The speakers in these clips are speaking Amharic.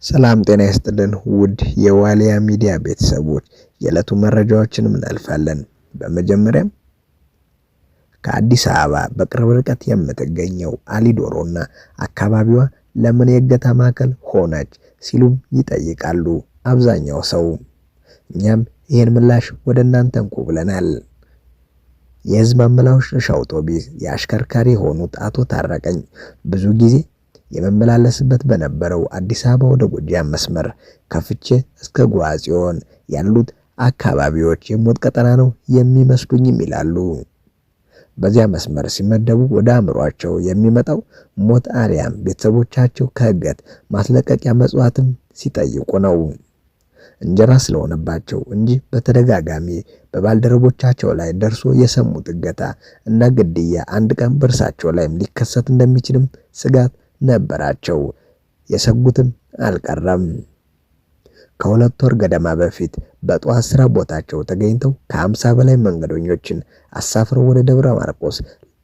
ሰላም ጤና ይስጥልን ውድ የዋሊያ ሚዲያ ቤተሰቦች የዕለቱ መረጃዎችን እናልፋለን። በመጀመሪያም ከአዲስ አበባ በቅርብ ርቀት የምትገኘው አሊዶሮና አካባቢዋ ለምን የእገታ ማዕከል ሆነች ሲሉም ይጠይቃሉ አብዛኛው ሰው። እኛም ይህን ምላሽ ወደ እናንተ እንኩ ብለናል። የህዝብ ማመላለሻ አውቶቡስ የአሽከርካሪ የሆኑት አቶ ታረቀኝ ብዙ ጊዜ የመመላለስበት በነበረው አዲስ አበባ ወደ ጎጃም መስመር ከፍቼ እስከ ጓጽዮን ያሉት አካባቢዎች የሞት ቀጠና ነው የሚመስሉኝም ይላሉ። በዚያ መስመር ሲመደቡ ወደ አእምሯቸው የሚመጣው ሞት አሊያም ቤተሰቦቻቸው ከእገት ማስለቀቂያ መጽዋዕትም ሲጠይቁ ነው። እንጀራ ስለሆነባቸው እንጂ በተደጋጋሚ በባልደረቦቻቸው ላይ ደርሶ የሰሙት እገታ እና ግድያ አንድ ቀን በእርሳቸው ላይም ሊከሰት እንደሚችልም ስጋት ነበራቸው። የሰጉትም አልቀረም። ከሁለት ወር ገደማ በፊት በጠዋት ስራ ቦታቸው ተገኝተው ከ50 በላይ መንገደኞችን አሳፍረው ወደ ደብረ ማርቆስ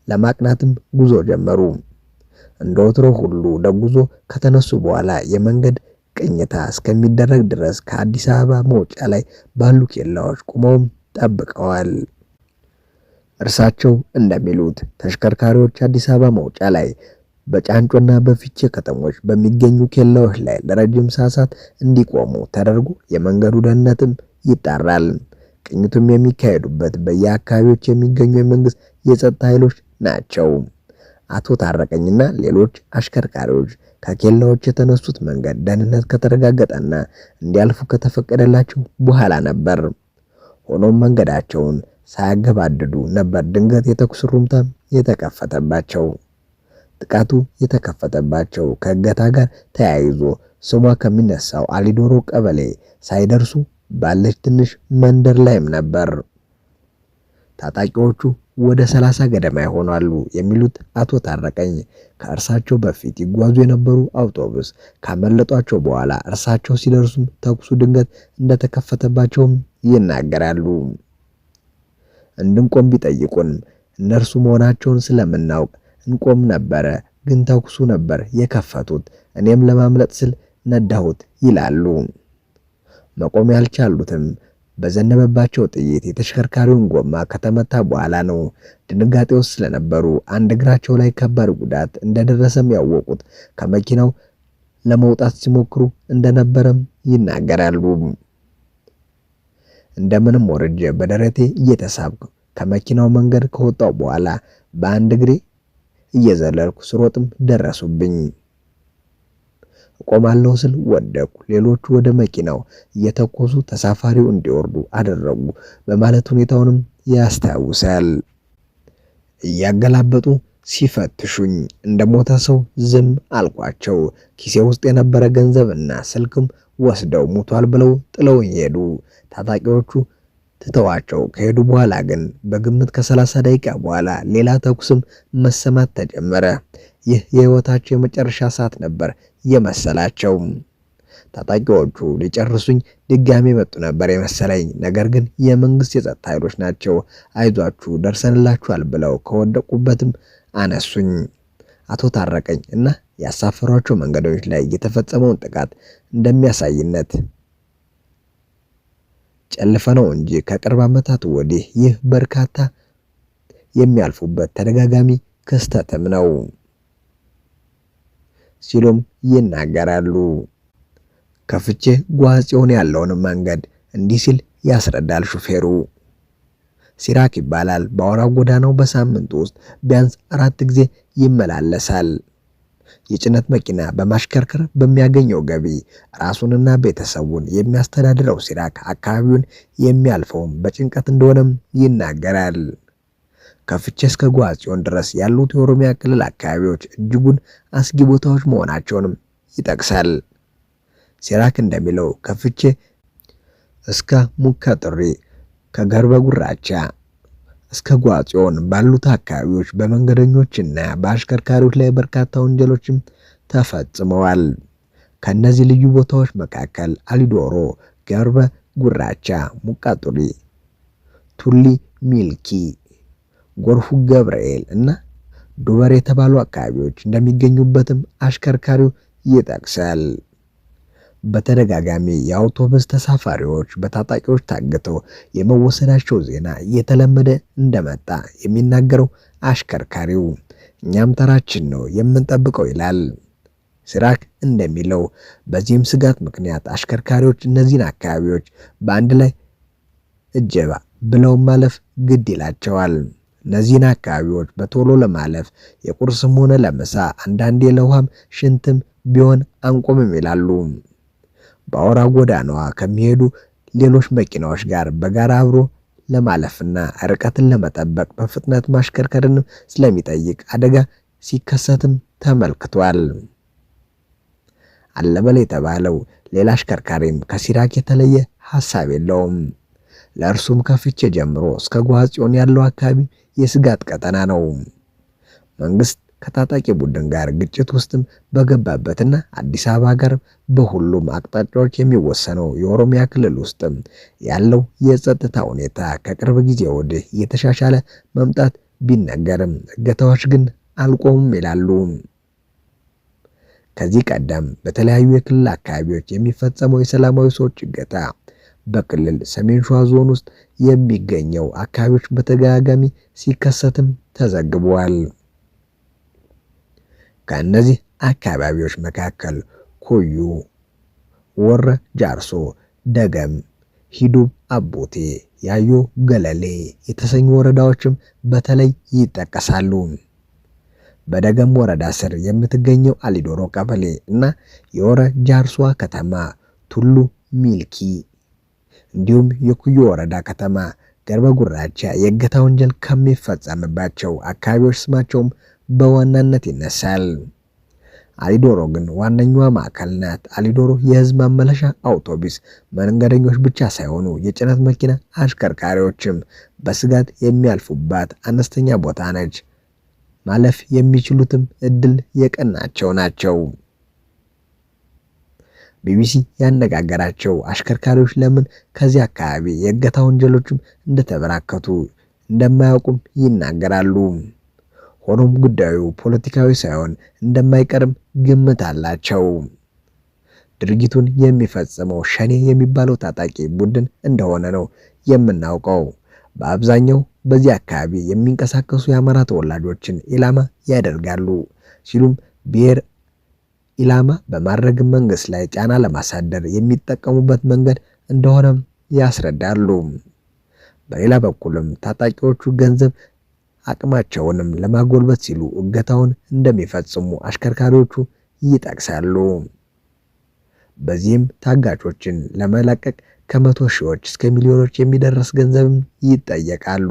ለማቅናትም ጉዞ ጀመሩ። እንደ ወትሮ ሁሉ ለጉዞ ከተነሱ በኋላ የመንገድ ቅኝታ እስከሚደረግ ድረስ ከአዲስ አበባ መውጫ ላይ ባሉ ኬላዎች ቆመው ጠብቀዋል። እርሳቸው እንደሚሉት ተሽከርካሪዎች አዲስ አበባ መውጫ ላይ በጫንጮና በፊቼ ከተሞች በሚገኙ ኬላዎች ላይ ለረጅም ሰዓታት እንዲቆሙ ተደርጎ የመንገዱ ደህንነትም ይጣራል። ቅኝቱም የሚካሄዱበት በየአካባቢዎች የሚገኙ የመንግስት የጸጥታ ኃይሎች ናቸው። አቶ ታረቀኝና ሌሎች አሽከርካሪዎች ከኬላዎች የተነሱት መንገድ ደህንነት ከተረጋገጠና እንዲያልፉ ከተፈቀደላቸው በኋላ ነበር። ሆኖም መንገዳቸውን ሳያገባድዱ ነበር ድንገት የተኩስ ሩምታ የተከፈተባቸው። ጥቃቱ የተከፈተባቸው ከእገታ ጋር ተያይዞ ስሟ ከሚነሳው አሊዶሮ ቀበሌ ሳይደርሱ ባለች ትንሽ መንደር ላይም ነበር። ታጣቂዎቹ ወደ 30 ገደማ ይሆናሉ የሚሉት አቶ ታረቀኝ ከእርሳቸው በፊት ይጓዙ የነበሩ አውቶቡስ ካመለጧቸው በኋላ እርሳቸው ሲደርሱም ተኩሱ ድንገት እንደተከፈተባቸውም ይናገራሉ። እንድንቆም ቢጠይቁን እነርሱ መሆናቸውን ስለምናውቅ እንቆም ነበረ፣ ግን ተኩሱ ነበር የከፈቱት። እኔም ለማምለጥ ስል ነዳሁት ይላሉ። መቆም ያልቻሉትም በዘነበባቸው ጥይት የተሽከርካሪውን ጎማ ከተመታ በኋላ ነው። ድንጋጤ ውስጥ ስለነበሩ አንድ እግራቸው ላይ ከባድ ጉዳት እንደደረሰም ያወቁት ከመኪናው ለመውጣት ሲሞክሩ እንደነበረም ይናገራሉ። እንደምንም ወርጄ በደረቴ እየተሳብኩ ከመኪናው መንገድ ከወጣው በኋላ በአንድ እግሬ እየዘለልኩ ስሮጥም ደረሱብኝ። ቆማለሁ ስል ወደኩ። ሌሎቹ ወደ መኪናው እየተኮሱ ተሳፋሪው እንዲወርዱ አደረጉ በማለት ሁኔታውንም ያስታውሳል። እያገላበጡ ሲፈትሹኝ እንደሞተ ሰው ዝም አልኳቸው። ኪሴ ውስጥ የነበረ ገንዘብና ስልክም ወስደው ሙቷል ብለው ጥለውኝ ሄዱ። ታጣቂዎቹ ትተዋቸው ከሄዱ በኋላ ግን በግምት ከ30 ደቂቃ በኋላ ሌላ ተኩስም መሰማት ተጀመረ። ይህ የህይወታቸው የመጨረሻ ሰዓት ነበር የመሰላቸው። ታጣቂዎቹ ሊጨርሱኝ ድጋሚ መጡ ነበር የመሰለኝ። ነገር ግን የመንግስት የጸጥታ ኃይሎች ናቸው። አይዟችሁ ደርሰንላችኋል ብለው ከወደቁበትም አነሱኝ። አቶ ታረቀኝ እና ያሳፈሯቸው መንገደኞች ላይ የተፈጸመውን ጥቃት እንደሚያሳይነት ጨልፈነው እንጂ ከቅርብ ዓመታት ወዲህ ይህ በርካታ የሚያልፉበት ተደጋጋሚ ክስተትም ነው ሲሉም ይናገራሉ። ከፍቼ ጓጽዮን ያለውን መንገድ እንዲህ ሲል ያስረዳል ሹፌሩ። ሲራክ ይባላል። በአውራ ጎዳናው በሳምንት ውስጥ ቢያንስ 4 ጊዜ ይመላለሳል። የጭነት መኪና በማሽከርከር በሚያገኘው ገቢ ራሱንና ቤተሰቡን የሚያስተዳድረው ሲራክ አካባቢውን የሚያልፈውም በጭንቀት እንደሆነም ይናገራል። ከፍቼ እስከ ጓጽዮን ድረስ ያሉት የኦሮሚያ ክልል አካባቢዎች እጅጉን አስጊ ቦታዎች መሆናቸውንም ይጠቅሳል። ሲራክ እንደሚለው ከፍቼ እስከ ሙካ ጥሪ፣ ከገርበ ጉራቻ እስከ ጓጽዮን ባሉት አካባቢዎች በመንገደኞችና በአሽከርካሪዎች ላይ በርካታ ወንጀሎችም ተፈጽመዋል። ከነዚህ ልዩ ቦታዎች መካከል አሊዶሮ፣ ገርበ ጉራቻ፣ ሙቃጡሪ፣ ቱሊ ሚልኪ፣ ጎርፉ ገብርኤል እና ዱበር የተባሉ አካባቢዎች እንደሚገኙበትም አሽከርካሪው ይጠቅሳል። በተደጋጋሚ የአውቶቡስ ተሳፋሪዎች በታጣቂዎች ታግተው የመወሰዳቸው ዜና እየተለመደ እንደመጣ የሚናገረው አሽከርካሪው እኛም ተራችን ነው የምንጠብቀው ይላል። ሲራክ እንደሚለው በዚህም ስጋት ምክንያት አሽከርካሪዎች እነዚህን አካባቢዎች በአንድ ላይ እጀባ ብለው ማለፍ ግድ ይላቸዋል። እነዚህን አካባቢዎች በቶሎ ለማለፍ የቁርስም ሆነ ለምሳ አንዳንዴ ለውሃም ሽንትም ቢሆን አንቆምም ይላሉ። በአውራ ጎዳናዋ ከሚሄዱ ሌሎች መኪናዎች ጋር በጋራ አብሮ ለማለፍና ርቀትን ለመጠበቅ በፍጥነት ማሽከርከርን ስለሚጠይቅ አደጋ ሲከሰትም ተመልክቷል። አለበል የተባለው ሌላ አሽከርካሪም ከሲራክ የተለየ ሐሳብ የለውም። ለእርሱም ከፍቼ ጀምሮ እስከ ጓጽዮን ያለው አካባቢ የስጋት ቀጠና ነው። መንግስት ከታጣቂ ቡድን ጋር ግጭት ውስጥም በገባበትና አዲስ አበባ ጋር በሁሉም አቅጣጫዎች የሚወሰነው የኦሮሚያ ክልል ውስጥም ያለው የጸጥታ ሁኔታ ከቅርብ ጊዜ ወዲህ እየተሻሻለ መምጣት ቢነገርም እገታዎች ግን አልቆሙም ይላሉ። ከዚህ ቀደም በተለያዩ የክልል አካባቢዎች የሚፈጸመው የሰላማዊ ሰዎች እገታ በክልል ሰሜን ሸዋ ዞን ውስጥ የሚገኘው አካባቢዎች በተደጋጋሚ ሲከሰትም ተዘግቧል። ከእነዚህ አካባቢዎች መካከል ኩዩ፣ ወረ ጃርሶ፣ ደገም፣ ሂዱብ አቦቴ፣ ያዮ ገለሌ የተሰኙ ወረዳዎችም በተለይ ይጠቀሳሉ። በደገም ወረዳ ስር የምትገኘው አሊዶሮ ቀበሌ እና የወረ ጃርሷ ከተማ ቱሉ ሚልኪ እንዲሁም የኩዩ ወረዳ ከተማ ገርበ ጉራቻ የእገታ ወንጀል ከሚፈጸምባቸው አካባቢዎች ስማቸውም በዋናነት ይነሳል። አሊዶሮ ግን ዋነኛዋ ማዕከል ናት። አሊዶሮ የህዝብ ማመላለሻ አውቶቡስ መንገደኞች ብቻ ሳይሆኑ የጭነት መኪና አሽከርካሪዎችም በስጋት የሚያልፉባት አነስተኛ ቦታ ነች። ማለፍ የሚችሉትም እድል የቀናቸው ናቸው። ቢቢሲ ያነጋገራቸው አሽከርካሪዎች ለምን ከዚህ አካባቢ የእገታ ወንጀሎችም እንደተበራከቱ እንደማያውቁም ይናገራሉ። ሆኖም ጉዳዩ ፖለቲካዊ ሳይሆን እንደማይቀርም ግምት አላቸው። ድርጊቱን የሚፈጽመው ሸኔ የሚባለው ታጣቂ ቡድን እንደሆነ ነው የምናውቀው። በአብዛኛው በዚህ አካባቢ የሚንቀሳቀሱ የአማራ ተወላጆችን ኢላማ ያደርጋሉ ሲሉም ብሔር ኢላማ በማድረግ መንግስት ላይ ጫና ለማሳደር የሚጠቀሙበት መንገድ እንደሆነም ያስረዳሉ። በሌላ በኩልም ታጣቂዎቹ ገንዘብ አቅማቸውንም ለማጎልበት ሲሉ እገታውን እንደሚፈጽሙ አሽከርካሪዎቹ ይጠቅሳሉ። በዚህም ታጋቾችን ለመለቀቅ ከመቶ ሺዎች እስከ ሚሊዮኖች የሚደርስ ገንዘብም ይጠየቃሉ።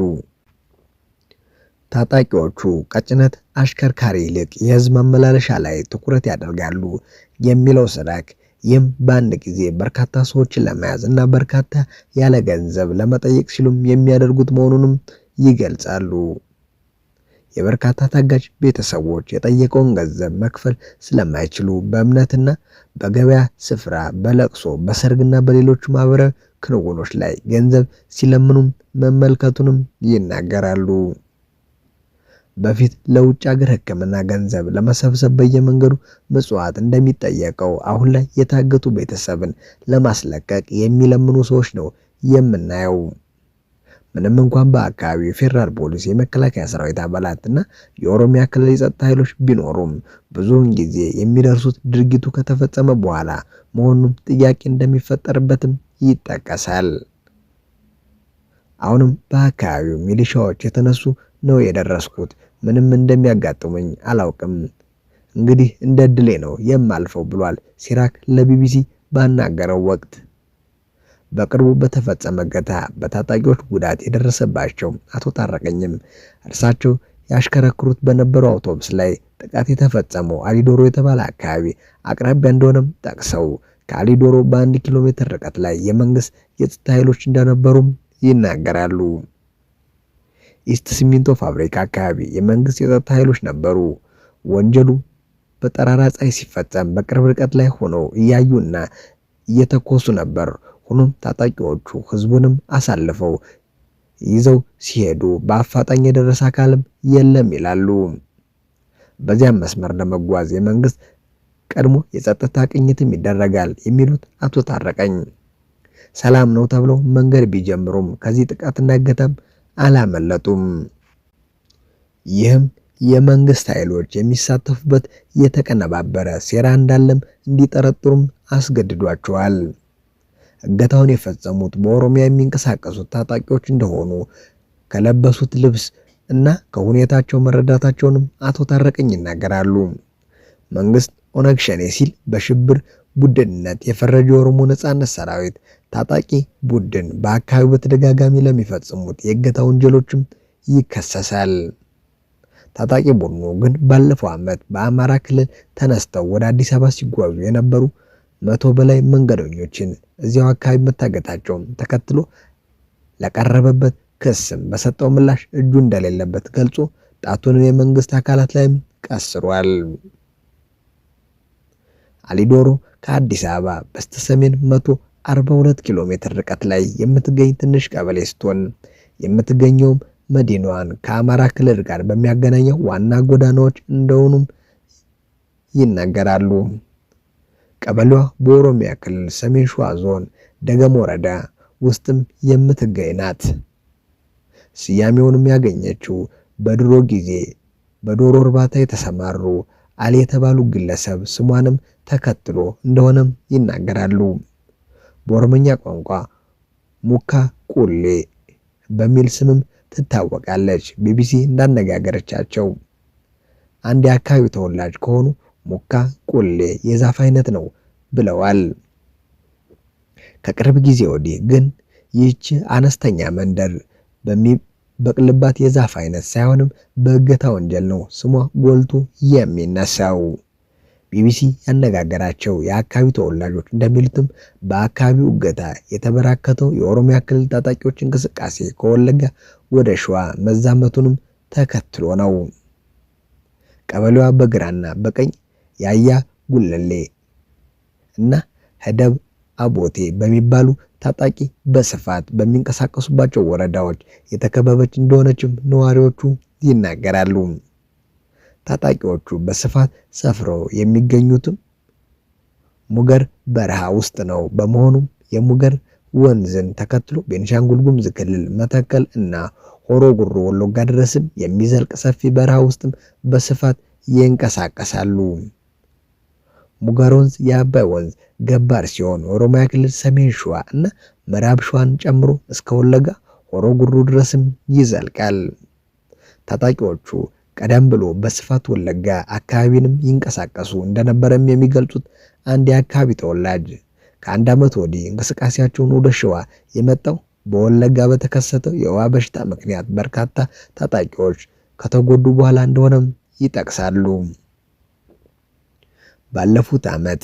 ታጣቂዎቹ ከጭነት አሽከርካሪ ይልቅ የህዝብ ማመላለሻ ላይ ትኩረት ያደርጋሉ የሚለው ሲራክ፣ ይህም በአንድ ጊዜ በርካታ ሰዎችን ለመያዝ እና በርካታ ያለ ገንዘብ ለመጠየቅ ሲሉም የሚያደርጉት መሆኑንም ይገልጻሉ። የበርካታ ታጋጅ ቤተሰቦች የጠየቀውን ገንዘብ መክፈል ስለማይችሉ በእምነትና በገበያ ስፍራ፣ በለቅሶ፣ በሰርግና በሌሎች ማህበራዊ ክንውኖች ላይ ገንዘብ ሲለምኑም መመልከቱንም ይናገራሉ። በፊት ለውጭ ሀገር ሕክምና ገንዘብ ለመሰብሰብ በየመንገዱ ምጽዋት እንደሚጠየቀው አሁን ላይ የታገቱ ቤተሰብን ለማስለቀቅ የሚለምኑ ሰዎች ነው የምናየው። ምንም እንኳን በአካባቢው የፌዴራል ፖሊስ፣ የመከላከያ ሰራዊት አባላትና የኦሮሚያ ክልል የጸጥታ ኃይሎች ቢኖሩም ብዙውን ጊዜ የሚደርሱት ድርጊቱ ከተፈጸመ በኋላ መሆኑን ጥያቄ እንደሚፈጠርበትም ይጠቀሳል። አሁንም በአካባቢው ሚሊሻዎች የተነሱ ነው የደረስኩት። ምንም እንደሚያጋጥመኝ አላውቅም። እንግዲህ እንደ ድሌ ነው የማልፈው ብሏል ሲራክ ለቢቢሲ ባናገረው ወቅት። በቅርቡ በተፈጸመ እገታ በታጣቂዎች ጉዳት የደረሰባቸው አቶ ታረቀኝም እርሳቸው ያሽከረክሩት በነበረው አውቶቡስ ላይ ጥቃት የተፈጸመው አሊዶሮ የተባለ አካባቢ አቅራቢያ እንደሆነም ጠቅሰው ከአሊዶሮ በ1 ኪሎ ሜትር ርቀት ላይ የመንግስት የጸጥታ ኃይሎች እንደነበሩም ይናገራሉ። ኢስት ሲሚንቶ ፋብሪካ አካባቢ የመንግስት የጸጥታ ኃይሎች ነበሩ። ወንጀሉ በጠራራ ፀሐይ ሲፈጸም በቅርብ ርቀት ላይ ሆነው እያዩና እየተኮሱ ነበር። ሆኖም ታጣቂዎቹ ህዝቡንም አሳልፈው ይዘው ሲሄዱ በአፋጣኝ የደረሰ አካልም የለም ይላሉ። በዚያም መስመር ለመጓዝ የመንግስት ቀድሞ የጸጥታ ቅኝትም ይደረጋል የሚሉት አቶ ታረቀኝ ሰላም ነው ተብለው መንገድ ቢጀምሩም ከዚህ ጥቃትና እገታም አላመለጡም። ይህም የመንግስት ኃይሎች የሚሳተፉበት የተቀነባበረ ሴራ እንዳለም እንዲጠረጥሩም አስገድዷቸዋል። እገታውን የፈጸሙት በኦሮሚያ የሚንቀሳቀሱት ታጣቂዎች እንደሆኑ ከለበሱት ልብስ እና ከሁኔታቸው መረዳታቸውንም አቶ ታረቀኝ ይናገራሉ። መንግስት ኦነግ ሸኔ ሲል በሽብር ቡድንነት የፈረጀው የኦሮሞ ነጻነት ሰራዊት ታጣቂ ቡድን በአካባቢው በተደጋጋሚ ለሚፈጽሙት የእገታ ወንጀሎችም ይከሰሳል። ታጣቂ ቡድኑ ግን ባለፈው ዓመት በአማራ ክልል ተነስተው ወደ አዲስ አበባ ሲጓዙ የነበሩ 100 በላይ መንገደኞችን እዚያው አካባቢ መታገታቸውን ተከትሎ ለቀረበበት ክስም በሰጠው ምላሽ እጁ እንደሌለበት ገልጾ ጣቱንም የመንግስት አካላት ላይም ቀስሯል። አሊዶሮ ከአዲስ አበባ በስተሰሜን 142 ኪሎ ሜትር ርቀት ላይ የምትገኝ ትንሽ ቀበሌ ስትሆን የምትገኘውም መዲናዋን ከአማራ ክልል ጋር በሚያገናኘው ዋና ጎዳናዎች እንደሆኑም ይናገራሉ። ቀበሌዋ በኦሮሚያ ክልል ሰሜን ሸዋ ዞን ደገም ወረዳ ውስጥም የምትገኝ ናት። ስያሜውንም ያገኘችው በድሮ ጊዜ በዶሮ እርባታ የተሰማሩ አሊ የተባሉ ግለሰብ ስሟንም ተከትሎ እንደሆነም ይናገራሉ። በኦሮምኛ ቋንቋ ሙካ ቁሌ በሚል ስምም ትታወቃለች። ቢቢሲ እንዳነጋገረቻቸው አንድ የአካባቢው ተወላጅ ከሆኑ ሙካ ቁሌ የዛፍ አይነት ነው ብለዋል። ከቅርብ ጊዜ ወዲህ ግን ይህች አነስተኛ መንደር በሚበቅልባት የዛፍ አይነት ሳይሆንም በእገታ ወንጀል ነው ስሟ ጎልቶ የሚነሳው። ቢቢሲ ያነጋገራቸው የአካባቢው ተወላጆች እንደሚሉትም በአካባቢው እገታ የተበራከተው የኦሮሚያ ክልል ታጣቂዎች እንቅስቃሴ ከወለጋ ወደ ሸዋ መዛመቱንም ተከትሎ ነው። ቀበሌዋ በግራና በቀኝ ያያ ጉለሌ እና ህደብ አቦቴ በሚባሉ ታጣቂ በስፋት በሚንቀሳቀሱባቸው ወረዳዎች የተከበበች እንደሆነችም ነዋሪዎቹ ይናገራሉ። ታጣቂዎቹ በስፋት ሰፍረው የሚገኙትም ሙገር በረሃ ውስጥ ነው። በመሆኑም የሙገር ወንዝን ተከትሎ ቤኒሻንጉል ጉሙዝ ክልል መተከል እና ሆሮ ጉሩ ወለጋ ድረስም የሚዘልቅ ሰፊ በረሃ ውስጥም በስፋት ይንቀሳቀሳሉ። ሙገር ወንዝ የአባይ ወንዝ ገባር ሲሆን ኦሮሚያ ክልል ሰሜን ሸዋ እና ምዕራብ ሸዋን ጨምሮ እስከ ወለጋ ሆሮ ጉሩ ድረስም ይዘልቃል። ታጣቂዎቹ ቀደም ብሎ በስፋት ወለጋ አካባቢንም ይንቀሳቀሱ እንደነበረም የሚገልጹት አንድ የአካባቢ ተወላጅ ከአንድ ዓመት ወዲህ እንቅስቃሴያቸውን ወደ ሸዋ የመጣው በወለጋ በተከሰተው የወባ በሽታ ምክንያት በርካታ ታጣቂዎች ከተጎዱ በኋላ እንደሆነም ይጠቅሳሉ። ባለፉት ዓመት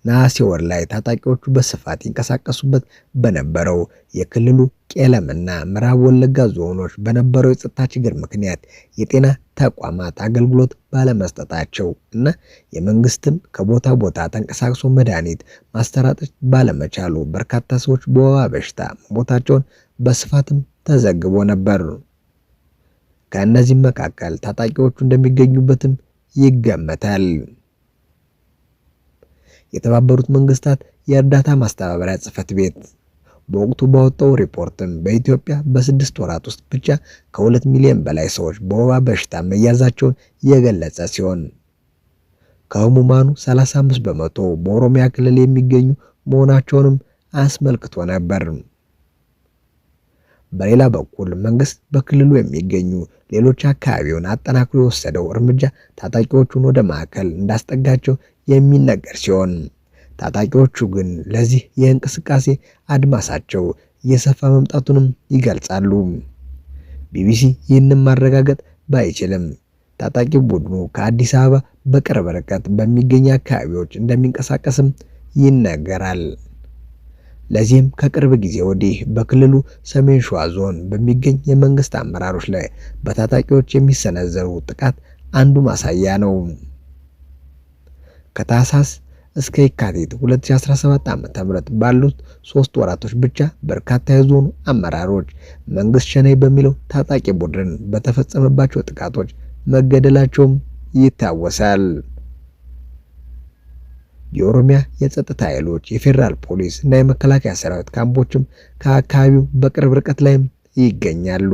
ነሐሴ ወር ላይ ታጣቂዎቹ በስፋት ይንቀሳቀሱበት በነበረው የክልሉ ቄለምና ምዕራብ ወለጋ ዞኖች በነበረው የጸጥታ ችግር ምክንያት የጤና ተቋማት አገልግሎት ባለመስጠታቸው እና የመንግስትም ከቦታ ቦታ ተንቀሳቅሶ መድኃኒት ማስተራጠት ባለመቻሉ በርካታ ሰዎች በወባ በሽታ መሞታቸውን በስፋትም ተዘግቦ ነበር። ከእነዚህም መካከል ታጣቂዎቹ እንደሚገኙበትም ይገመታል። የተባበሩት መንግስታት የእርዳታ ማስተባበሪያ ጽሕፈት ቤት በወቅቱ ባወጣው ሪፖርትም በኢትዮጵያ በ6 ወራት ውስጥ ብቻ ከ2 ሚሊዮን በላይ ሰዎች በወባ በሽታ መያዛቸውን የገለጸ ሲሆን ከህሙማኑ 35 በመቶ በኦሮሚያ ክልል የሚገኙ መሆናቸውንም አስመልክቶ ነበር። በሌላ በኩል መንግስት በክልሉ የሚገኙ ሌሎች አካባቢውን አጠናክሮ የወሰደው እርምጃ ታጣቂዎቹን ወደ ማዕከል እንዳስጠጋቸው የሚነገር ሲሆን ታጣቂዎቹ ግን ለዚህ የእንቅስቃሴ አድማሳቸው እየሰፋ መምጣቱንም ይገልጻሉ። ቢቢሲ ይህንን ማረጋገጥ ባይችልም ታጣቂ ቡድኑ ከአዲስ አበባ በቅርብ ርቀት በሚገኙ አካባቢዎች እንደሚንቀሳቀስም ይነገራል። ለዚህም ከቅርብ ጊዜ ወዲህ በክልሉ ሰሜን ሸዋ ዞን በሚገኝ የመንግስት አመራሮች ላይ በታጣቂዎች የሚሰነዘሩ ጥቃት አንዱ ማሳያ ነው። ከታህሳስ እስከ የካቲት 2017 ዓ.ም ባሉት 3 ወራቶች ብቻ በርካታ የዞኑ አመራሮች መንግስት ሸኔ በሚለው ታጣቂ ቡድን በተፈጸመባቸው ጥቃቶች መገደላቸውም ይታወሳል። የኦሮሚያ የጸጥታ ኃይሎች፣ የፌዴራል ፖሊስ እና የመከላከያ ሰራዊት ካምፖችም ከአካባቢው በቅርብ ርቀት ላይም ይገኛሉ።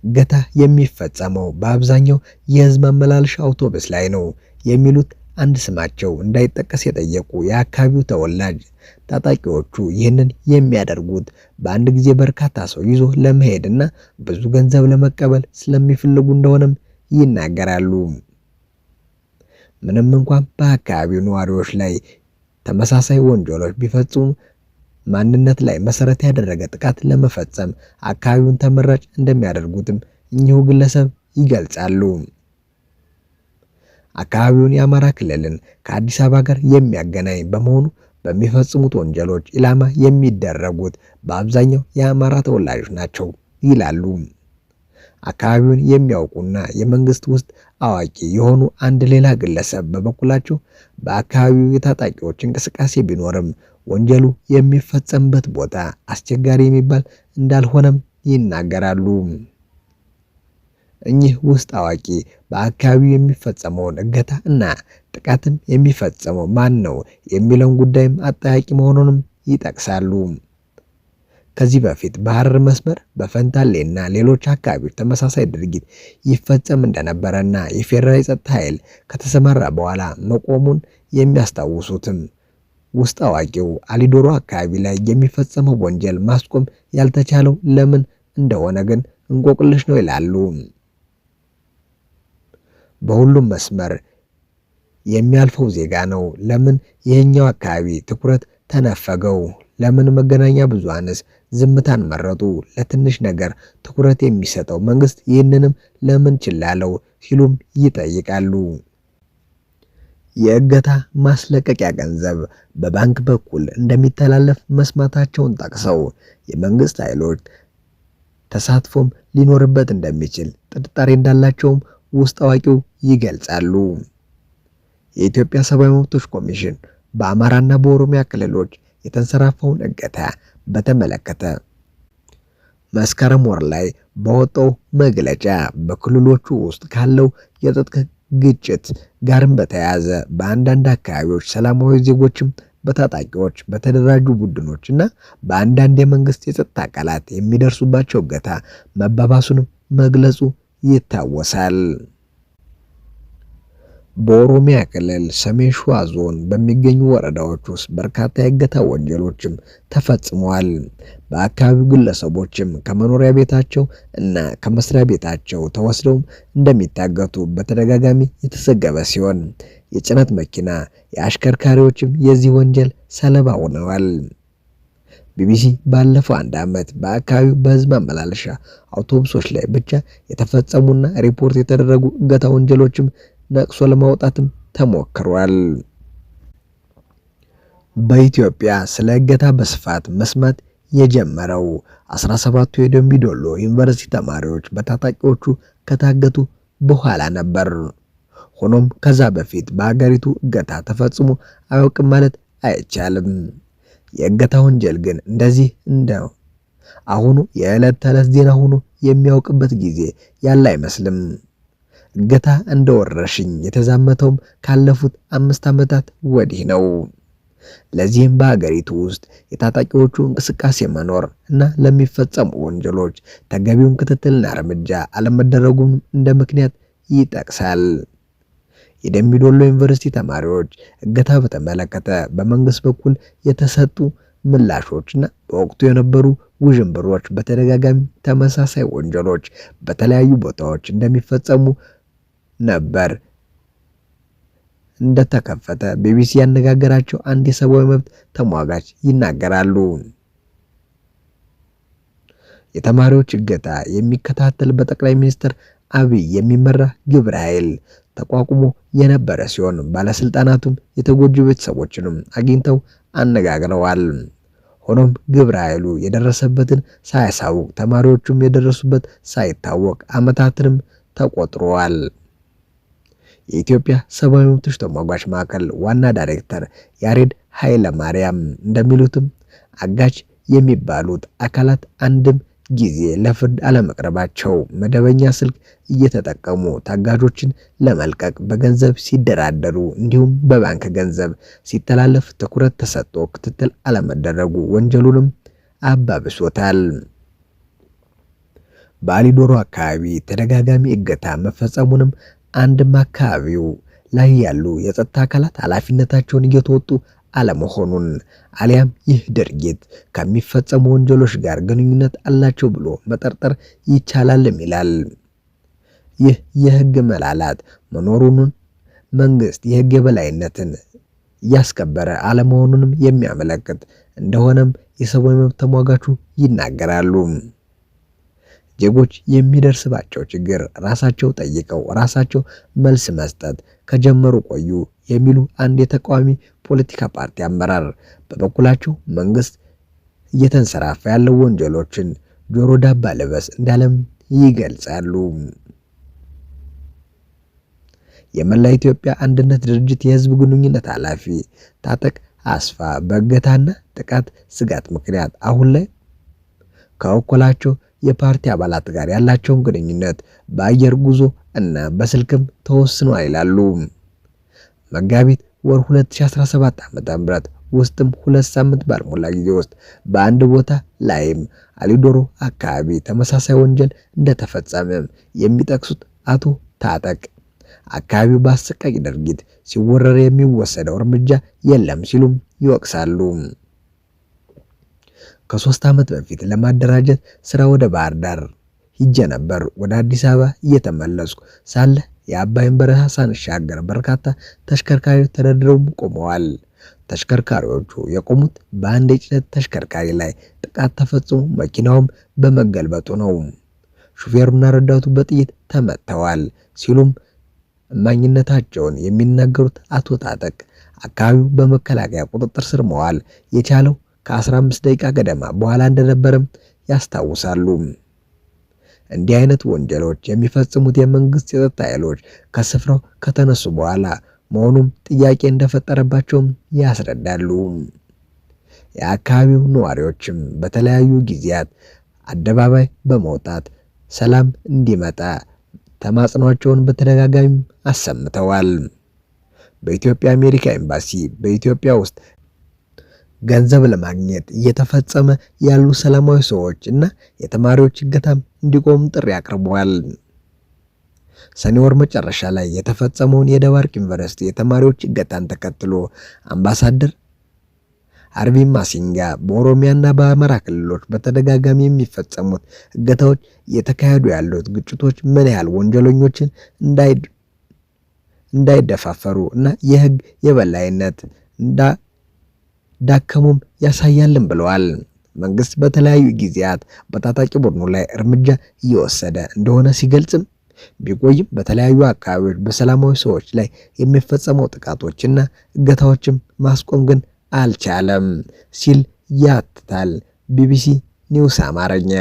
እገታ የሚፈጸመው በአብዛኛው የህዝብ ማመላለሻ አውቶቡስ ላይ ነው የሚሉት አንድ ስማቸው እንዳይጠቀስ የጠየቁ የአካባቢው ተወላጅ፣ ታጣቂዎቹ ይህንን የሚያደርጉት በአንድ ጊዜ በርካታ ሰው ይዞ ለመሄድና ብዙ ገንዘብ ለመቀበል ስለሚፈልጉ እንደሆነም ይናገራሉ። ምንም እንኳን በአካባቢው ነዋሪዎች ላይ ተመሳሳይ ወንጀሎች ቢፈጽሙ ማንነት ላይ መሰረት ያደረገ ጥቃት ለመፈጸም አካባቢውን ተመራጭ እንደሚያደርጉትም እኚሁ ግለሰብ ይገልጻሉ። አካባቢውን የአማራ ክልልን ከአዲስ አበባ ጋር የሚያገናኝ በመሆኑ በሚፈጽሙት ወንጀሎች ኢላማ የሚደረጉት በአብዛኛው የአማራ ተወላጆች ናቸው ይላሉ። አካባቢውን የሚያውቁና የመንግስት ውስጥ አዋቂ የሆኑ አንድ ሌላ ግለሰብ በበኩላቸው በአካባቢው የታጣቂዎች እንቅስቃሴ ቢኖርም ወንጀሉ የሚፈጸምበት ቦታ አስቸጋሪ የሚባል እንዳልሆነም ይናገራሉ። እኚህ ውስጥ አዋቂ በአካባቢው የሚፈጸመውን እገታ እና ጥቃትም የሚፈጸመው ማን ነው የሚለውን ጉዳይም አጠያቂ መሆኑንም ይጠቅሳሉ። ከዚህ በፊት በሐረር መስመር በፈንታሌና ሌሎች አካባቢዎች ተመሳሳይ ድርጊት ይፈጸም እንደነበረና የፌዴራል የጸጥታ ኃይል ከተሰማራ በኋላ መቆሙን የሚያስታውሱትም ውስጥ አዋቂው አሊዶሮ አካባቢ ላይ የሚፈጸመው ወንጀል ማስቆም ያልተቻለው ለምን እንደሆነ ግን እንቆቅልሽ ነው ይላሉ። በሁሉም መስመር የሚያልፈው ዜጋ ነው። ለምን ይህኛው አካባቢ ትኩረት ተነፈገው? ለምን መገናኛ ብዙሃንስ ዝምታን መረጡ? ለትንሽ ነገር ትኩረት የሚሰጠው መንግስት ይህንንም ለምን ችላለው ሲሉም ይጠይቃሉ። የእገታ ማስለቀቂያ ገንዘብ በባንክ በኩል እንደሚተላለፍ መስማታቸውን ጠቅሰው የመንግስት ኃይሎች ተሳትፎም ሊኖርበት እንደሚችል ጥርጣሬ እንዳላቸውም ውስጥ አዋቂው ይገልጻሉ። የኢትዮጵያ ሰብአዊ መብቶች ኮሚሽን በአማራና በኦሮሚያ ክልሎች የተንሰራፋውን እገታ በተመለከተ መስከረም ወር ላይ በወጣው መግለጫ በክልሎቹ ውስጥ ካለው የትጥቅ ግጭት ጋርም በተያያዘ በአንዳንድ አካባቢዎች ሰላማዊ ዜጎችም በታጣቂዎች በተደራጁ ቡድኖች እና በአንዳንድ የመንግስት የጸጥታ አካላት የሚደርሱባቸው እገታ መባባሱንም መግለጹ ይታወሳል። በኦሮሚያ ክልል ሰሜን ሸዋ ዞን በሚገኙ ወረዳዎች ውስጥ በርካታ የእገታ ወንጀሎችም ተፈጽመዋል። በአካባቢው ግለሰቦችም ከመኖሪያ ቤታቸው እና ከመስሪያ ቤታቸው ተወስደው እንደሚታገቱ በተደጋጋሚ የተዘገበ ሲሆን የጭነት መኪና የአሽከርካሪዎችም የዚህ ወንጀል ሰለባ ሆነዋል። ቢቢሲ ባለፈው አንድ ዓመት በአካባቢው በህዝብ ማመላለሻ አውቶቡሶች ላይ ብቻ የተፈጸሙና ሪፖርት የተደረጉ እገታ ወንጀሎችም ነቅሶ ለማውጣትም ተሞክሯል። በኢትዮጵያ ስለ እገታ በስፋት መስማት የጀመረው 17ቱ የደምቢ ዶሎ ዩኒቨርሲቲ ተማሪዎች በታጣቂዎቹ ከታገቱ በኋላ ነበር። ሆኖም ከዛ በፊት በአገሪቱ እገታ ተፈጽሞ አያውቅም ማለት አይቻልም። የእገታ ወንጀል ግን እንደዚህ እንደው አሁኑ የዕለት ተዕለት ዜና ሆኖ የሚያውቅበት ጊዜ ያለ አይመስልም። እገታ እንደ ወረርሽኝ የተዛመተውም ካለፉት 5 ዓመታት ወዲህ ነው። ለዚህም በአገሪቱ ውስጥ የታጣቂዎቹ እንቅስቃሴ መኖር እና ለሚፈጸሙ ወንጀሎች ተገቢውን ክትትልና እርምጃ አለመደረጉም እንደ ምክንያት ይጠቅሳል። የደምቢ ዶሎ ዩኒቨርሲቲ ተማሪዎች እገታ በተመለከተ በመንግስት በኩል የተሰጡ ምላሾችና በወቅቱ የነበሩ ውዥንብሮች በተደጋጋሚ ተመሳሳይ ወንጀሎች በተለያዩ ቦታዎች እንደሚፈጸሙ ነበር እንደተከፈተ ቢቢሲ ያነጋገራቸው አንድ የሰብአዊ መብት ተሟጋች ይናገራሉ። የተማሪዎች እገታ የሚከታተል በጠቅላይ ሚኒስትር አብይ የሚመራ ግብረ ኃይል ተቋቁሞ የነበረ ሲሆን ባለስልጣናቱም የተጎጁ ቤተሰቦችንም አግኝተው አነጋግረዋል። ሆኖም ግብረ ኃይሉ የደረሰበትን ሳያሳውቅ ተማሪዎቹም የደረሱበት ሳይታወቅ ዓመታትንም ተቆጥረዋል። የኢትዮጵያ ሰብአዊ መብቶች ተሟጋች ማዕከል ዋና ዳይሬክተር ያሬድ ኃይለ ማርያም እንደሚሉትም አጋች የሚባሉት አካላት አንድም ጊዜ ለፍርድ አለመቅረባቸው መደበኛ ስልክ እየተጠቀሙ ታጋቾችን ለመልቀቅ በገንዘብ ሲደራደሩ እንዲሁም በባንክ ገንዘብ ሲተላለፍ ትኩረት ተሰጥቶ ክትትል አለመደረጉ ወንጀሉንም አባብሶታል። በአሊዶሮ አካባቢ ተደጋጋሚ እገታ መፈጸሙንም አንድም አካባቢው ላይ ያሉ የጸጥታ አካላት ኃላፊነታቸውን እየተወጡ አለመሆኑን አሊያም ይህ ድርጊት ከሚፈጸሙ ወንጀሎች ጋር ግንኙነት አላቸው ብሎ መጠርጠር ይቻላልም ይላል። ይህ የህግ መላላት መኖሩን መንግስት የህግ የበላይነትን እያስከበረ አለመሆኑንም የሚያመለክት እንደሆነም የሰብአዊ መብት ተሟጋቹ ይናገራሉ። ዜጎች የሚደርስባቸው ችግር ራሳቸው ጠይቀው ራሳቸው መልስ መስጠት ከጀመሩ ቆዩ የሚሉ አንድ የተቃዋሚ ፖለቲካ ፓርቲ አመራር በበኩላቸው መንግስት እየተንሰራፋ ያለው ወንጀሎችን ጆሮ ዳባ ልበስ እንዳለም ይገልጻሉ። የመላ ኢትዮጵያ አንድነት ድርጅት የህዝብ ግንኙነት ኃላፊ ታጠቅ አስፋ በእገታና ጥቃት ስጋት ምክንያት አሁን ላይ ከወከላቸው የፓርቲ አባላት ጋር ያላቸውን ግንኙነት በአየር ጉዞ እና በስልክም ተወስኗል ይላሉ። መጋቢት ወር 2017 ዓ.ም ውስጥም 2 ሳምንት ባልሞላ ጊዜ ውስጥ በአንድ ቦታ ላይም አሊዶሮ አካባቢ ተመሳሳይ ወንጀል እንደተፈጸመ የሚጠቅሱት አቶ ታጠቅ አካባቢው በአሰቃቂ ድርጊት ሲወረር የሚወሰደው እርምጃ የለም ሲሉም ይወቅሳሉ። ከ3 ዓመት በፊት ለማደራጀት ስራ ወደ ባህር ዳር ሂጄ ነበር። ወደ አዲስ አበባ እየተመለስኩ ሳለ የአባይን በረሃ ሳንሻገር በርካታ ተሽከርካሪዎች ተደርድረው ቆመዋል። ተሽከርካሪዎቹ የቆሙት በአንድ የጭነት ተሽከርካሪ ላይ ጥቃት ተፈጽሞ መኪናውም በመገልበጡ ነው። ሹፌሩና ረዳቱ በጥይት ተመተዋል ሲሉም እማኝነታቸውን የሚናገሩት አቶ ታጠቅ አካባቢው በመከላከያ ቁጥጥር ስር መዋል የቻለው ከ15 ደቂቃ ገደማ በኋላ እንደነበረም ያስታውሳሉ። እንዲህ አይነት ወንጀሎች የሚፈጽሙት የመንግስት የጸጥታ ኃይሎች ከስፍራው ከተነሱ በኋላ መሆኑም ጥያቄ እንደፈጠረባቸውም ያስረዳሉ። የአካባቢው ነዋሪዎችም በተለያዩ ጊዜያት አደባባይ በመውጣት ሰላም እንዲመጣ ተማጽኗቸውን በተደጋጋሚ አሰምተዋል። በኢትዮጵያ አሜሪካ ኤምባሲ በኢትዮጵያ ውስጥ ገንዘብ ለማግኘት እየተፈጸመ ያሉ ሰላማዊ ሰዎች እና የተማሪዎች እገታም እንዲቆም ጥሪ አቅርበዋል። ሰኔ ወር መጨረሻ ላይ የተፈጸመውን የደባርቅ ዩኒቨርሲቲ የተማሪዎች እገታን ተከትሎ አምባሳደር አርቪን ማሲንጋ በኦሮሚያና በአማራ ክልሎች በተደጋጋሚ የሚፈጸሙት እገታዎች እየተካሄዱ ያሉት ግጭቶች ምን ያህል ወንጀለኞችን እንዳይደፋፈሩ እና የህግ የበላይነት እንዳዳከሙም ያሳያልን ብለዋል። መንግስት በተለያዩ ጊዜያት በታጣቂ ቡድኑ ላይ እርምጃ እየወሰደ እንደሆነ ሲገልጽም ቢቆይም በተለያዩ አካባቢዎች በሰላማዊ ሰዎች ላይ የሚፈጸመው ጥቃቶችና እገታዎችም ማስቆም ግን አልቻለም ሲል ያትታል ቢቢሲ ኒውስ አማርኛ።